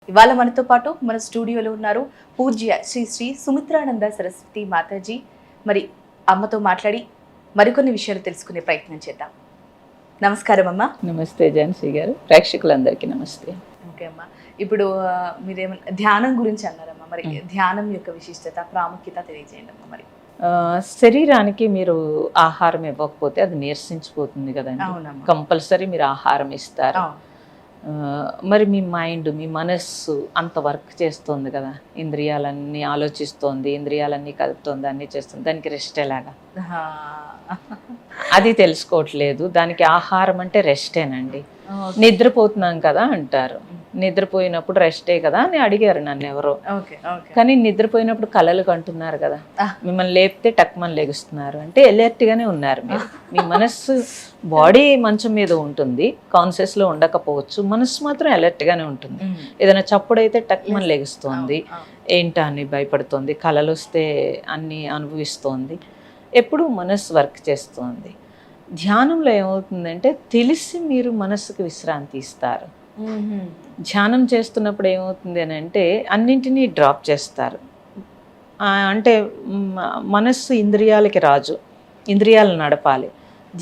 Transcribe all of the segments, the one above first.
ఇవాళ మనతో పాటు మన స్టూడియోలో ఉన్నారు పూజ్య శ్రీ శ్రీ సుమిత్రానంద సరస్వతి మాతాజీ. మరి అమ్మతో మాట్లాడి మరికొన్ని విషయాలు తెలుసుకునే ప్రయత్నం చేద్దాం. నమస్కారం అమ్మ. నమస్తే ఝాన్సీ గారు, ప్రేక్షకులందరికీ నమస్తే. ఓకే అమ్మ, ఇప్పుడు మీరేమన్నా ధ్యానం గురించి అన్నారమ్మా, మరి ధ్యానం యొక్క విశిష్టత ప్రాముఖ్యత తెలియజేయండి అమ్మ. మరి శరీరానికి మీరు ఆహారం ఇవ్వకపోతే అది నీరసించిపోతుంది కదండి. కంపల్సరీ మీరు ఆహారం ఇస్తారు. మరి మీ మైండ్, మీ మనస్సు అంత వర్క్ చేస్తుంది కదా, ఇంద్రియాలన్నీ ఆలోచిస్తోంది, ఇంద్రియాలన్నీ కలుపుతోంది, అన్నీ చేస్తుంది. దానికి రెస్ట్ ఎలాగా? అది తెలుసుకోవట్లేదు. దానికి ఆహారం అంటే రెస్టేనండి. నిద్రపోతున్నాం కదా అంటారు. నిద్రపోయినప్పుడు రెస్టే కదా అని అడిగారు నన్ను ఎవరో. కానీ నిద్రపోయినప్పుడు కలలు కంటున్నారు కదా, మిమ్మల్ని లేపితే టక్మని లెగుస్తున్నారు అంటే అలర్ట్ గానే ఉన్నారు మీరు. మీ మనస్సు, బాడీ మంచం మీద ఉంటుంది, కాన్షియస్ లో ఉండకపోవచ్చు, మనస్సు మాత్రం అలర్ట్ గానే ఉంటుంది. ఏదైనా చప్పుడైతే టక్మని లెగుస్తోంది, ఏంటా అని భయపడుతోంది, కలలు వస్తే అన్ని అనుభవిస్తోంది. ఎప్పుడు మనస్సు వర్క్ చేస్తోంది. ధ్యానంలో ఏమవుతుందంటే తెలిసి మీరు మనస్సుకు విశ్రాంతి ఇస్తారు. ధ్యానం చేస్తున్నప్పుడు ఏమవుతుంది అని అంటే అన్నింటినీ డ్రాప్ చేస్తారు. అంటే మనస్సు ఇంద్రియాలకి రాజు, ఇంద్రియాలను నడపాలి.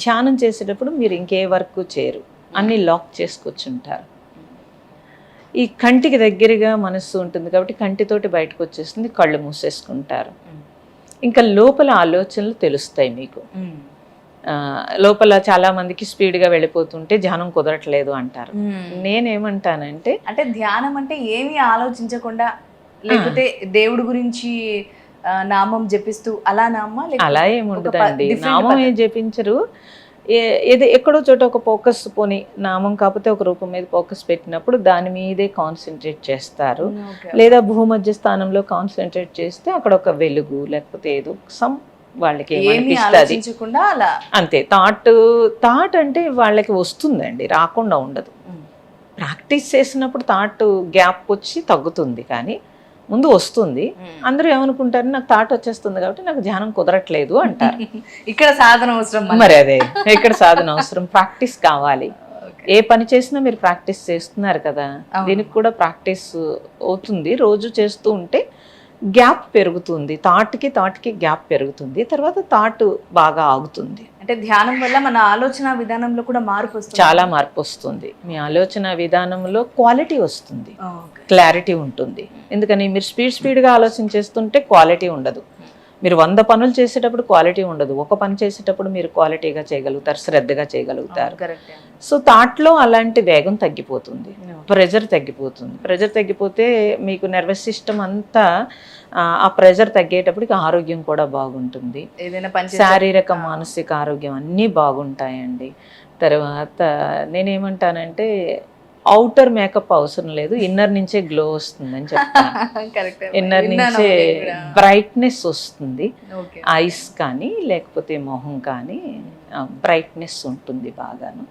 ధ్యానం చేసేటప్పుడు మీరు ఇంకే వర్క్ చేయరు, అన్నీ లాక్ చేసుకొచ్చుంటారు. ఈ కంటికి దగ్గరగా మనస్సు ఉంటుంది కాబట్టి కంటితోటి బయటకు వచ్చేస్తుంది, కళ్ళు మూసేసుకుంటారు. ఇంకా లోపల ఆలోచనలు తెలుస్తాయి మీకు. లోపల చాలా మందికి స్పీడ్గా వెళ్ళిపోతుంటే ధ్యానం కుదరట్లేదు అంటారు. నేనేమంటానంటే, అంటే ధ్యానం అంటే ఏమీ ఆలోచించకుండా, లేకపోతే దేవుడి గురించి నామం జపిస్తూ అలా నామా? అలా ఏముండదండి, నామం ఏం జపించరు. ఏదో ఎక్కడో చోట ఒక ఫోకస్, పోని నామం కాకపోతే ఒక రూపం మీద ఫోకస్ పెట్టినప్పుడు దాని మీదే కాన్సన్ట్రేట్ చేస్తారు. లేదా భూమధ్య స్థానంలో కాన్సన్ట్రేట్ చేస్తే అక్కడ ఒక వెలుగు, లేకపోతే ఏదో సమ్ వాళ్ళకి ఏమనిపిస్తుంది అంతే. థాట్ అంటే వాళ్ళకి వస్తుందండి, రాకుండా ఉండదు. ప్రాక్టీస్ చేసినప్పుడు థాట్ గ్యాప్ వచ్చి తగ్గుతుంది, కానీ ముందు వస్తుంది. అందరూ ఏమనుకుంటారు, నాకు థాట్ వచ్చేస్తుంది కాబట్టి నాకు ధ్యానం కుదరట్లేదు అంటారు. ఇక్కడ సాధన అవసరం. మరి అదే, ఇక్కడ సాధన అవసరం, ప్రాక్టీస్ కావాలి. ఏ పని చేసినా మీరు ప్రాక్టీస్ చేస్తున్నారు కదా, దీనికి కూడా ప్రాక్టీస్ అవుతుంది. రోజు చేస్తూ ఉంటే గ్యాప్ పెరుగుతుంది, థాట్కి గ్యాప్ పెరుగుతుంది, తర్వాత థాట్ బాగా ఆగుతుంది. అంటే ధ్యానం వల్ల మన ఆలోచన విధానంలో కూడా మార్పు వస్తుంది, చాలా మార్పు వస్తుంది. మీ ఆలోచన విధానంలో క్వాలిటీ వస్తుంది, క్లారిటీ ఉంటుంది. ఎందుకని మీరు స్పీడ్గా ఆలోచన చేస్తుంటే క్వాలిటీ ఉండదు. మీరు 100 పనులు చేసేటప్పుడు క్వాలిటీ ఉండదు, ఒక పని చేసేటప్పుడు మీరు క్వాలిటీగా చేయగలుగుతారు, శ్రద్ధగా చేయగలుగుతారు. సో థాట్లో అలాంటి వేగం తగ్గిపోతుంది, ప్రెజర్ తగ్గిపోతుంది. ప్రెజర్ తగ్గిపోతే మీకు నర్వస్ సిస్టమ్ అంతా ఆ ప్రెజర్ తగ్గేటప్పటికి ఆరోగ్యం కూడా బాగుంటుంది, శారీరక మానసిక ఆరోగ్యం అన్నీ బాగుంటాయండి. తర్వాత నేనేమంటానంటే, ఔటర్ మేకప్ అవసరం లేదు, ఇన్నర్ నుంచే గ్లో వస్తుందని చెప్తాను. ఇన్నర్ నుంచే బ్రైట్నెస్ వస్తుంది. ఐస్ కానీ లేకపోతే మొహం కానీ బ్రైట్నెస్ ఉంటుంది బాగాను.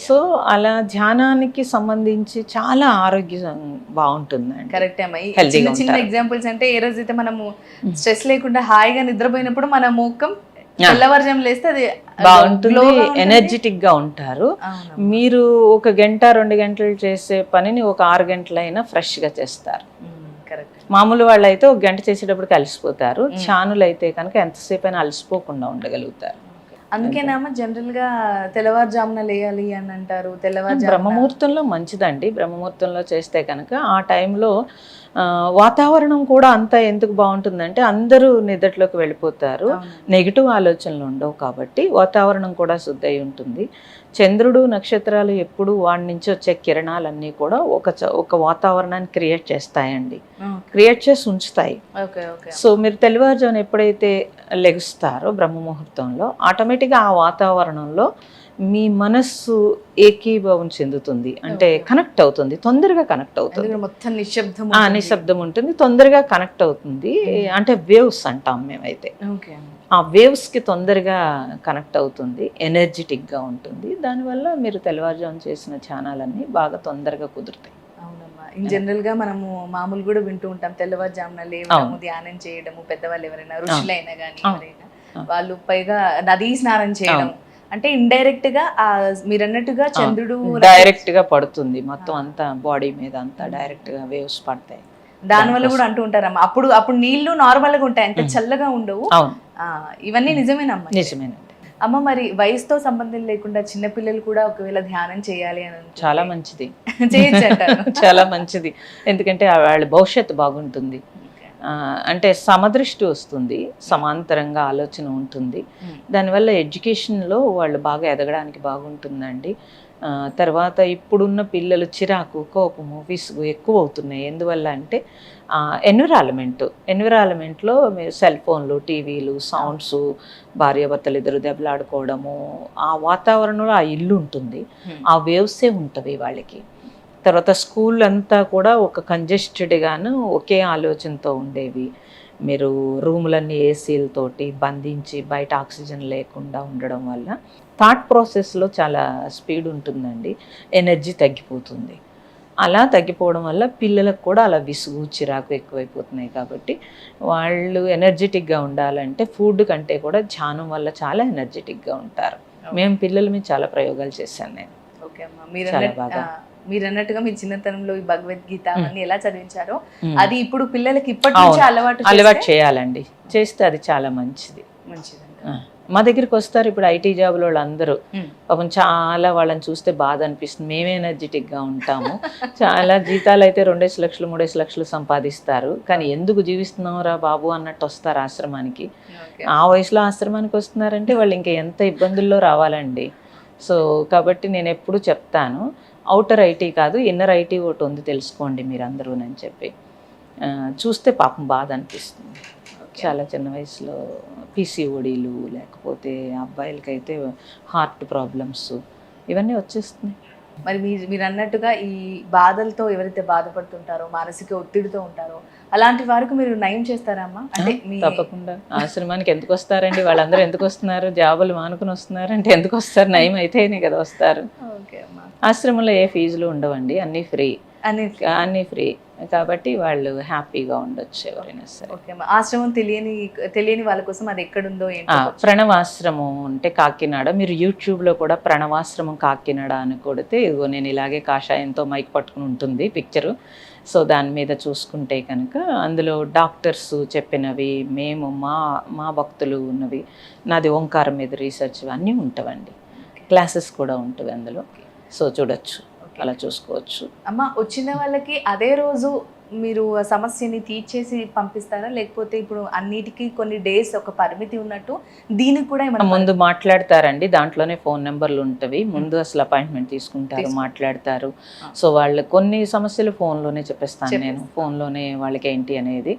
సో అలా ధ్యానానికి సంబంధించి చాలా ఆరోగ్యం బాగుంటుందండి. కరెక్టే అమ్మ. చిన్న చిన్న ఎగ్జాంపుల్స్ అంటే, ఏ రోజైతే మనము స్ట్రెస్ లేకుండా హాయిగా నిద్రపోయినప్పుడు మన ముఖం తెల్లవారుజాము లేస్తే అది బాగుంటుంది, ఎనర్జెటిక్ గా ఉంటారు. మీరు 1 గంట 2 గంటలు చేసే పనిని ఒక 6 గంటలైనా ఫ్రెష్ గా చేస్తారు. మామూలు వాళ్ళు అయితే 1 గంట చేసేటప్పుడు అలసిపోతారు, ఛానులు అయితే కనుక ఎంతసేపు అయినా అలసిపోకుండా ఉండగలుగుతారు. అందుకేనామా జనరల్ గా తెల్లవారుజామున లేయాలి అని అంటారు. బ్రహ్మముహూర్తంలో మంచిదండి. బ్రహ్మముహూర్తంలో చేస్తే కనుక ఆ టైంలో వాతావరణం కూడా అంతా ఎందుకు బాగుంటుందంటే, అందరూ నిద్రలోకి వెళ్ళిపోతారు, నెగిటివ్ ఆలోచనలు ఉండవు కాబట్టి వాతావరణం కూడా శుద్ధి అయి ఉంటుంది. చంద్రుడు, నక్షత్రాలు ఎప్పుడు వాడి నుంచి వచ్చే కిరణాలన్నీ కూడా ఒక వాతావరణాన్ని క్రియేట్ చేస్తాయండి, క్రియేట్ చేసి ఉంచుతాయి. సో మీరు తెల్లవారుజామున ఎప్పుడైతే లెగుస్తారో బ్రహ్మముహూర్తంలో, ఆటోమేటిక్గా ఆ వాతావరణంలో మీ మనస్సు ఏకీభావం చెందుతుంది, అంటే కనెక్ట్ అవుతుంది, తొందరగా కనెక్ట్ అవుతుంది. మొత్తం నిశ్శబ్దం ఉంటుంది, తొందరగా కనెక్ట్ అవుతుంది. అంటే వేవ్స్ అంటాం మేమైతే, ఆ వేవ్స్కి తొందరగా కనెక్ట్ అవుతుంది, ఎనర్జెటిక్గా ఉంటుంది. దానివల్ల మీరు తెల్లవారుజాము చేసిన ధ్యానాలన్నీ బాగా తొందరగా కుదురుతాయి. ఇన్ జనరల్ గా మనము మామూలు కూడా వింటూ ఉంటాం, తెల్లవారుజామున లేవడము, ధ్యానం చేయడము, పెద్దవాళ్ళు ఎవరైనా ఋషులైనా కానీ ఎవరైనా వాళ్ళు పైగా నదీ స్నానం చేయడం, అంటే ఇండైరెక్ట్ గా మీరు అన్నట్టుగా చంద్రుడు డైరెక్ట్ గా పడుతుంది మొత్తం అంతా బాడీ మీద అంతా డైరెక్ట్ గా వేవ్స్ పడతాయి. దాని వల్ల కూడా అంటూ ఉంటారమ్మా అప్పుడు నీళ్లు నార్మల్ గా ఉంటాయి, అంత చల్లగా ఉండవు. అవును, ఇవన్నీ నిజమేనమ్మా? నిజమేనండి. అమ్మ మరి వయసుతో సంబంధం లేకుండా చిన్నపిల్లలు కూడా ఒకవేళ ధ్యానం చేయాలి అని చాలా మంచిది, చేయొచ్చు అంటారు. చాలా మంచిది. ఎందుకంటే వాళ్ళ భవిష్యత్తు బాగుంటుంది, అంటే సమదృష్టి వస్తుంది, సమాంతరంగా ఆలోచన ఉంటుంది. దానివల్ల ఎడ్యుకేషన్లో వాళ్ళు బాగా ఎదగడానికి బాగుంటుందండి. తర్వాత ఇప్పుడున్న పిల్లలు చిరాకు, కోపము, విసుగు ఎక్కువ అవుతున్నాయి. ఎందువల్ల అంటే ఎన్విరాన్మెంట్లో మీరు సెల్ ఫోన్లు, టీవీలు, సౌండ్స్, భార్యాభర్తలు ఇద్దరు దెబ్బలాడుకోవడము, ఆ వాతావరణంలో ఆ ఇల్లు ఉంటుంది, ఆ వేవ్సే ఉంటవి వాళ్ళకి. తర్వాత స్కూల్ అంతా కూడా ఒక కంజెస్టెడ్గాను ఒకే ఆలోచనతో ఉండేవి. మీరు రూములన్నీ ఏసీలతోటి బంధించి బయట ఆక్సిజన్ లేకుండా ఉండడం వల్ల థాట్ ప్రాసెస్లో చాలా స్పీడ్ ఉంటుందండి, ఎనర్జీ తగ్గిపోతుంది. అలా తగ్గిపోవడం వల్ల పిల్లలకు కూడా అలా విసుగు, చిరాకు ఎక్కువైపోతున్నాయి. కాబట్టి వాళ్ళు ఎనర్జెటిక్గా ఉండాలంటే ఫుడ్ కంటే కూడా ధ్యానం వల్ల చాలా ఎనర్జెటిక్గా ఉంటారు. మేము పిల్లల మీద చాలా ప్రయోగాలు చేశాను నేను. ఓకే అమ్మా, చాలా బాగా మీరు అన్నట్టుగా మీ చిన్నతనంలో ఈ భగవద్గీత అన్ని ఎలా చదివించారో అది ఇప్పుడు పిల్లలకి ఇప్పటి నుంచి అలవాటు చేయాలండి. చేస్తే అది చాలా మంచిది. మా దగ్గరికి వస్తారు ఇప్పుడు ఐటీ జాబ్లో వాళ్ళందరూ, పాపం చాలా వాళ్ళని చూస్తే బాధ అనిపిస్తుంది. మేమే ఎనర్జెటిక్గా ఉంటాము, చాలా జీతాలు అయితే 2 లక్షలు 3 లక్షలు సంపాదిస్తారు, కానీ ఎందుకు జీవిస్తున్నావురా బాబు అన్నట్టు వస్తారు ఆశ్రమానికి. ఆ వయసులో ఆశ్రమానికి వస్తున్నారంటే వాళ్ళు ఇంకా ఎంత ఇబ్బందుల్లో రావాలండి. సో కాబట్టి నేను ఎప్పుడు చెప్తాను, అవుటర్ ఐటీ కాదు ఇన్నర్ ఐటీ ఒకటి ఉంది తెలుసుకోండి మీరందరూ అని చెప్పి. చూస్తే పాపం బాధ అనిపిస్తుంది. చాలా చిన్న వయసులో పీసీఓడీలు, లేకపోతే అబ్బాయిలకైతే హార్ట్ ప్రాబ్లమ్స్ ఇవన్నీ వచ్చేస్తున్నాయి. మరి మీరు అన్నట్టుగా ఈ బాధలతో ఎవరైతే బాధపడుతుంటారో, మానసిక ఒత్తిడితో ఉంటారో అలాంటి వారికి మీరు నయం చేస్తారా అమ్మా? అంటే తప్పకుండా. ఆశ్రమానికి ఎందుకు వస్తారండి వాళ్ళందరూ? ఎందుకు వస్తున్నారు? జాబులు మానుకుని వస్తున్నారు అంటే ఎందుకు వస్తారు? నయం అయితేనే కదా వస్తారు. ఆశ్రమంలో ఏ ఫీజులు ఉండవండి, అన్నీ ఫ్రీ, అన్నీ ఫ్రీ. కాబట్టి వాళ్ళు హ్యాపీగా ఉండొచ్చు ఎవరైనా సరే. ఆశ్రమం తెలియని వాళ్ళ కోసం అది ఎక్కడుందో? ప్రణవాశ్రమం అంటే కాకినాడ. మీరు యూట్యూబ్లో కూడా ప్రణవాశ్రమం కాకినాడ అని కొడితే ఇదిగో నేను ఇలాగే కాషాయంతో మైక్ పట్టుకుని ఉంటుంది పిక్చరు. సో దాని మీద చూసుకుంటే కనుక అందులో డాక్టర్స్ చెప్పినవి, మేము మా భక్తులు ఉన్నవి, నాది ఓంకారం మీద రీసెర్చ్ అన్నీ ఉంటావండి. క్లాసెస్ కూడా ఉంటుంది అందులో. సో చూడొచ్చు, అలా చూసుకోవచ్చు. అమ్మ, వచ్చిన వాళ్ళకి అదే రోజు మీరు ఆ సమస్యని తీర్చేసి పంపిస్తారా, లేకపోతే ఇప్పుడు అన్నిటికీ కొన్ని డేస్ ఒక పరిమితి ఉన్నట్టు దీనికి కూడా ముందు మాట్లాడతారండి? దాంట్లోనే ఫోన్ నెంబర్లు ఉంటవి, ముందు అసలు అపాయింట్మెంట్ తీసుకుంటారు, మాట్లాడతారు. సో వాళ్ళు కొన్ని సమస్యలు ఫోన్లోనే చెప్పేస్తాను నేను, ఫోన్లోనే వాళ్ళకి ఏంటి అనేది.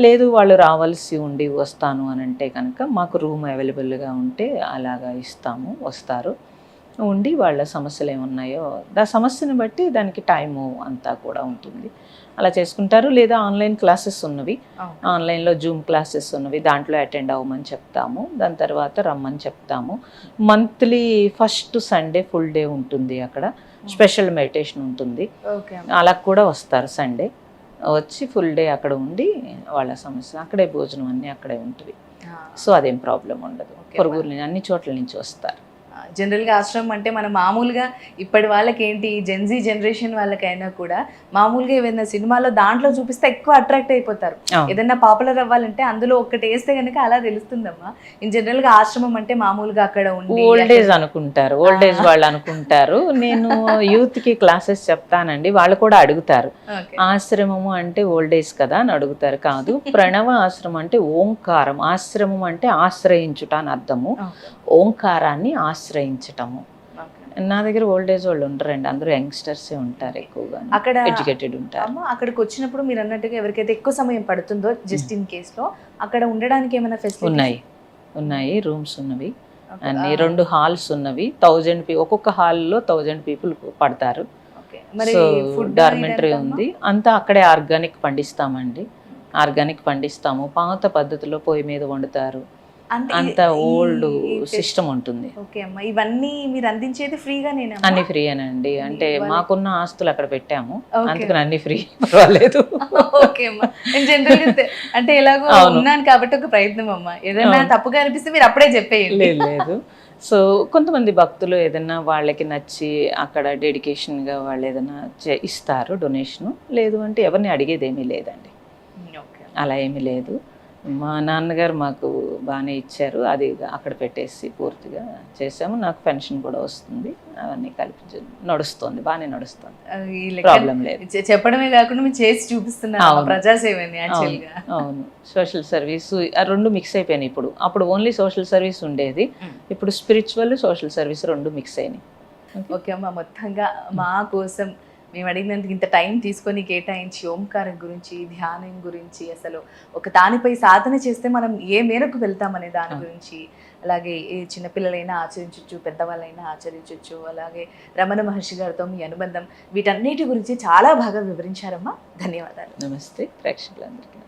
లేదు వాళ్ళు రావాల్సి ఉండి వస్తాను అని అంటే కనుక మాకు రూమ్ అవైలబుల్గా ఉంటే అలాగా ఇస్తాము, వస్తారు, ఉండి వాళ్ళ సమస్యలు ఏమున్నాయో ఆ సమస్యను బట్టి దానికి టైము అంతా కూడా ఉంటుంది, అలా చేసుకుంటారు. లేదా ఆన్లైన్ క్లాసెస్ ఉన్నవి, ఆన్లైన్లో జూమ్ క్లాసెస్ ఉన్నవి, దాంట్లో అటెండ్ అవ్వమని చెప్తాము, దాని తర్వాత రమ్మని చెప్తాము. Monthly first Sunday full day ఉంటుంది, అక్కడ స్పెషల్ మెడిటేషన్ ఉంటుంది, అలా కూడా వస్తారు. సండే వచ్చి ఫుల్ డే అక్కడ ఉండి వాళ్ళ సమస్య అక్కడే, భోజనం అన్నీ అక్కడే ఉంటుంది. సో అదేం ప్రాబ్లం ఉండదు. పొరుగురు అన్ని చోట్ల నుంచి వస్తారు. జనరల్గా ఆశ్రమం అంటే మనం మామూలుగా ఇప్పటి వాళ్ళకి ఏంటి, జెన్జీ జనరేషన్ వాళ్ళకైనా కూడా మామూలుగా ఏదైనా సినిమాలో దాంట్లో చూపిస్తే ఎక్కువ అట్రాక్ట్ అయిపోతారు. ఏదైనా పాపులర్ అవ్వాలంటే అందులో ఒకటి వేస్తే కనుక అలా తెలుస్తుందమ్మా. ఇన్ జనరల్గా ఆశ్రమం అంటే మామూలుగా అక్కడ ఉండి ఓల్డ్ ఏజ్ అనుకుంటారు, ఓల్డ్ ఏజ్ వాళ్ళు అనుకుంటారు. నేను యూత్కి క్లాసెస్ చెప్తానండి, వాళ్ళు కూడా అడుగుతారు ఆశ్రమము అంటే ఓల్డ్ ఏజ్ కదా అని అడుగుతారు. కాదు, ప్రణవ ఆశ్రమం అంటే ఓంకారం, ఆశ్రమం అంటే ఆశ్రయించుట అని అర్థము, ఓంకారాన్ని ఆశ్రయించటము. నా దగ్గర ఓల్డ్ ఏజ్ వాళ్ళు ఉంటారండి, అందరూ యంగ్స్టర్సే ఉంటారు, ఎక్కువగా అక్కడ ఎడ్యుకేటెడ్ ఉంటారు. అక్కడికి వచ్చినప్పుడు మీరు అన్నట్టుగా ఎవరికైతే ఎక్కువ సమయం పడుతుందో జస్ట్ ఇన్ కేసులో అక్కడ ఉండడానికి ఏమైనా ఫెసిలిటీ ఉన్నాయి, రూమ్స్ ఉన్నవి, అన్ని 2 హాల్స్ ఉన్నవి. 1000 ఒక్కొక్క హాల్లో 1000 పీపుల్ పడతారు. ఫుడ్ డార్మెంటరీ ఉంది, అంతా అక్కడే ఆర్గానిక్ పండిస్తామండి, ఆర్గానిక్ పండిస్తాము. పాత పద్ధతిలో పొయ్యి మీద వండుతారు, అంత ఓల్డ్ సిస్టమ్ ఉంటుంది. ఓకే అమ్మా, ఇవన్నీ మీరు అందించేది ఫ్రీగానేనా? అన్ని ఫ్రీయేనండి, అంటే మాకున్న ఆస్తులు అక్కడ పెట్టాము, అందుకని అన్ని ఫ్రీ, పర్వాలేదు. ఓకే అమ్మా, అంటే ఎలాగో ఉన్నాను కాబట్టి ఒక ప్రయత్నం అమ్మా, ఏదైనా తప్పుగా అనిపిస్తే మీరు అప్పుడే చెప్పేయండి. లేదు, సో కొంతమంది భక్తులు ఏదైనా వాళ్ళకి నచ్చి అక్కడ డెడికేషన్గా వాళ్ళు ఏదైనా ఇస్తారు డొనేషను. లేదు అంటే ఎవరిని అడిగేది ఏమీ లేదండి, ఓకే. అలా ఏమీ లేదు. మా నాన్నగారు మాకు బాగానే ఇచ్చారు, అది అక్కడ పెట్టేసి పూర్తిగా చేసాము. నాకు పెన్షన్ కూడా వస్తుంది, అవన్నీ కలిపి నడుస్తుంది, బాగానే నడుస్తుంది, ఈ లెక్క ప్రాబ్లం లేదు. చెప్పడమే కాకుండా మీరు చేసి చూపిస్తున్నారు అవును. ప్రజాసేవని యాక్చువల్గా. అవును, సోషల్ సర్వీస్ ఆ రెండు మిక్స్ అయిపోయినాయి ఇప్పుడు. అప్పుడు ఓన్లీ సోషల్ సర్వీస్ ఉండేది, ఇప్పుడు స్పిరిచువల్ సోషల్ సర్వీస్ రెండు మిక్స్ అయినాయి. ఓకే అమ్మ, మొత్తంగా మా కోసం మేము అడిగినందుకు ఇంత టైం తీసుకొని కేటాయించి ఓంకారం గురించి, ధ్యానం గురించి, అసలు ఒక దానిపై సాధన చేస్తే మనం ఏ మేరకు వెళ్తామనే దాని గురించి, అలాగే ఏ చిన్నపిల్లలైనా ఆచరించవచ్చు, పెద్దవాళ్ళైనా ఆచరించవచ్చు, అలాగే రమణ మహర్షి గారితో మీ అనుబంధం, వీటన్నిటి గురించి చాలా బాగా వివరించారమ్మా. ధన్యవాదాలు. నమస్తే ప్రేక్షకులందరికీ.